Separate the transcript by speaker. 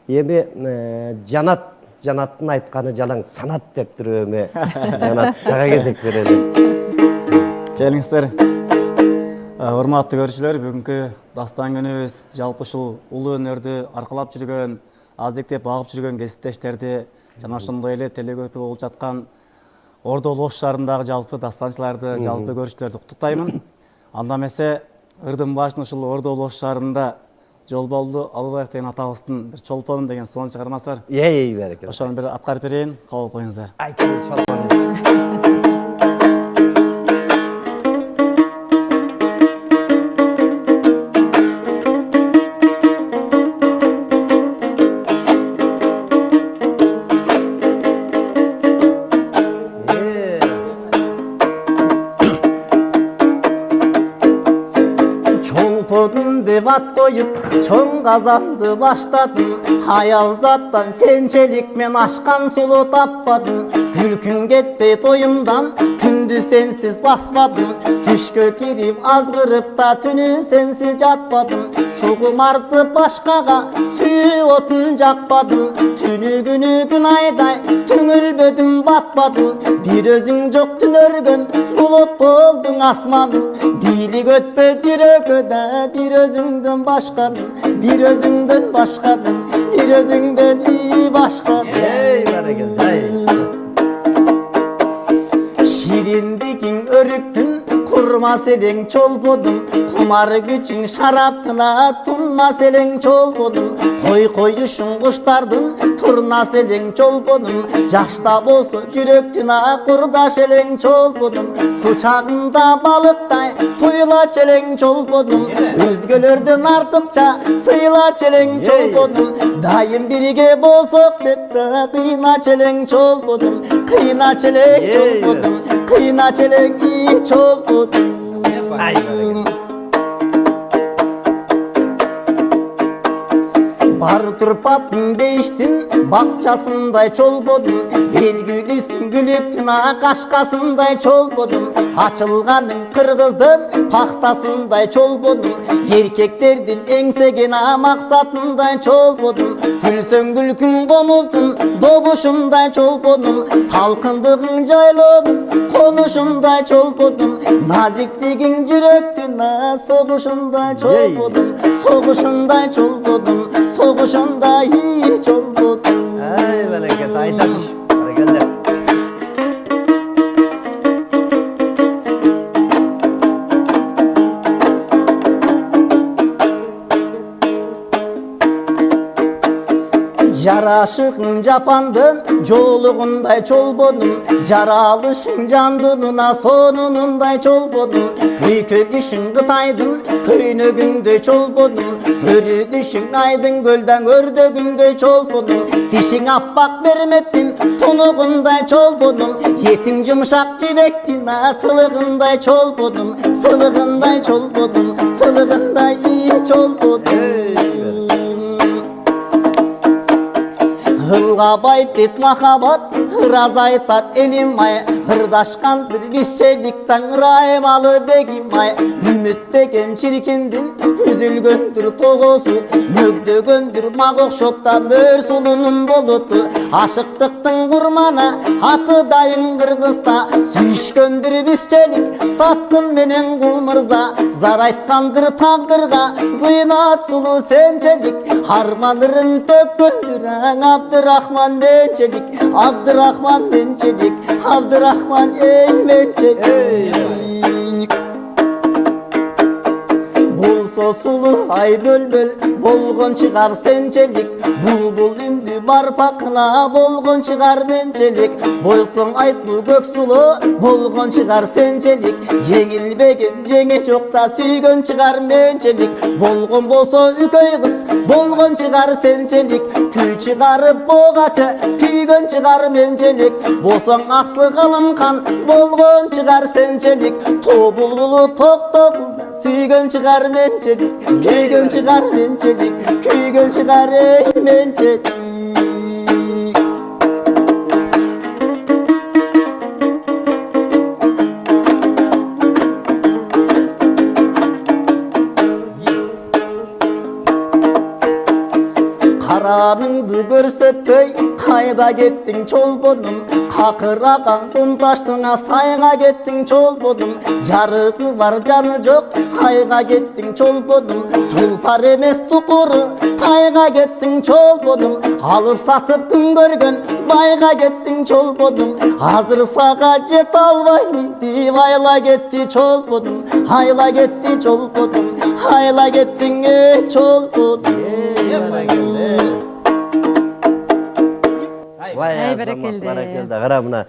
Speaker 1: Эми Жанаттын айтканы жалаң санат деп туруп эми Жанат сага кезек берели.
Speaker 2: Келиңиздер. Урматтуу көрүүчүлөр, бүгүнкү дастан күнүбүз жалпы ушул улуу өнөрдү аркалап жүргөн, аздектеп багып жүргөн кесиптештерди жана ошондой эле телекөпү болуп жаткан Ордо Улуу Ош шаарындагы жалпы дастанчыларды, жалпы көрүүчүлөрдү куттуктаймын. Анда эмесе ырдын башын ушул Ордо Улуу Ош шаарында Жолболду Алыбаев деген атабыздын бир чолпонум деген сонун чыгармасы бар.
Speaker 1: Берекелүү.
Speaker 2: Ошону бир аткарып берейин, кабыл коюңуздар.
Speaker 1: Айтыңыз чолпон.
Speaker 2: Деп ат коюп, чоң казанды баштадым. Аял заттан сенчелик мен ашкан сулуу таппадым. Күлкүң кетпей тоюмдан, күндү сенсиз баспадым. Түшкө кирип азгырып да түнү сенсиз жатпадым. Сугумарды башкага сүйүү отун жакпадым. Түнү күнү күн айдай түңүлбөдүм, батпадым. Бир өзүң жок түнөргөн булут болдуң асманым. Бийлик өтпө жүрөгө да бир өзүңдөн башкадым. Бир өзүңдөн башкадым. Бир өзүңдөн башкадым. Şirindikин örüktün, kurma seleng çolbodum. Kumar güçün şaraptına tunma seleng çolbodum. Koy koyuşun kuştardın, turna seleng çolbodum. Yaşta bolsa yürektüna kurda seleng çolbodum. Kucağında balıktay tuyla çeleng çolbodum. Özgölörden artıkça sıyla çeleng çolbodum. Dayım birige bolsok dep de kıyna çeleng çolbodum. Kıyna çeleng çolbodum. Kıyna çeleng iyi çolbodum. Бар тұрпаттың бейіштің бақчасындай чолбодым. Белгілісін гүліктің қашқасындай чолбодым. Açılғаның қырғыздың пақтасындай чолбодым. Еркектердің еңсеген мақсатындай чолбодым. Күлсөң күлкін қомыздың добушындай чолбодым. Салқындығың жайлодым қонушындай чолбодым. Назиктігің жүректің соғышындай чолбодым. Соғышындай чолбодum. Soğuşunda hiç olmadı.
Speaker 1: Bereket, aytamış. Bereketler.
Speaker 2: Jaraşıqın japandın joluğunday çolbodum. Jaralışın jandununa sonununday çolbodum. Köykölüşün Qıtaydın köynөгүндөй çolbodum. Körüdüşün aydın gölden ördөгүnдөй çolbodum. Dişin appak bermettin tonuğunday çolbodum. Yetin yumuşak cibektin sılığınday çolbodum. Sılığınday çolbodum. Sılığınday iyi çolbodum. Hılga baytit mahabat, hıraz aytat elim ay. Hırdaşkandır bizçelikten raymalı begim ay. Ümit degen çirkindin, üzülgöndür toğusu. Mögdөгөндүр мағоқшопта мөр сулунун болуtu. Ашыктыктын курмана аты дайын Кыргызда. Сүйүшкөндүр bizçelik саткын менен кул мырза. Зар айткандыр тагдырга зыйнат сулуу сенчелик. Арманырын төккөндүр Абдырахман менчелик. Абдырахман менчелик. Abdurrahman mençelik. Bolso sulu ay bölböl bolgon çıkar sençelik. Bulbul ündü barpakına bolgon çıkar mençelik. Bolson aytlı gök sulu bolgon çıkar sençelik. Jеңилбеген жеңе çokta süygön çıkar mençelik. Bolgon bolso üköy kız bolgon çıkar sençelik. Küy çıkarıp boğaçı küygön çıkar mençelik. Bolson akslı kalım kan bolgon çıkar sençelik. Tobulgulu tok topulda süygön çıkar mençelik. Küygön çıkar mençelik. Küygön çıkar mençelik. Жараныңды көрсөтпөй кайда кеттиң чолбонум какыраган кумташтыңа сайга кеттиң чолбонум жарыгы бар жаны жок айга кеттиң чолбонум тулпар эмес тукуру тайга кеттиң чолбонум алып сатып күн көргөн байга кеттиң чолбонум азыр сага жете албайм деп айла кетти чолбонум айла кетти чолбонум айла кеттиң чолбонум
Speaker 1: Vay
Speaker 3: Ay,
Speaker 1: azamат,
Speaker 3: barakallah.
Speaker 1: barakallah. Qara mına.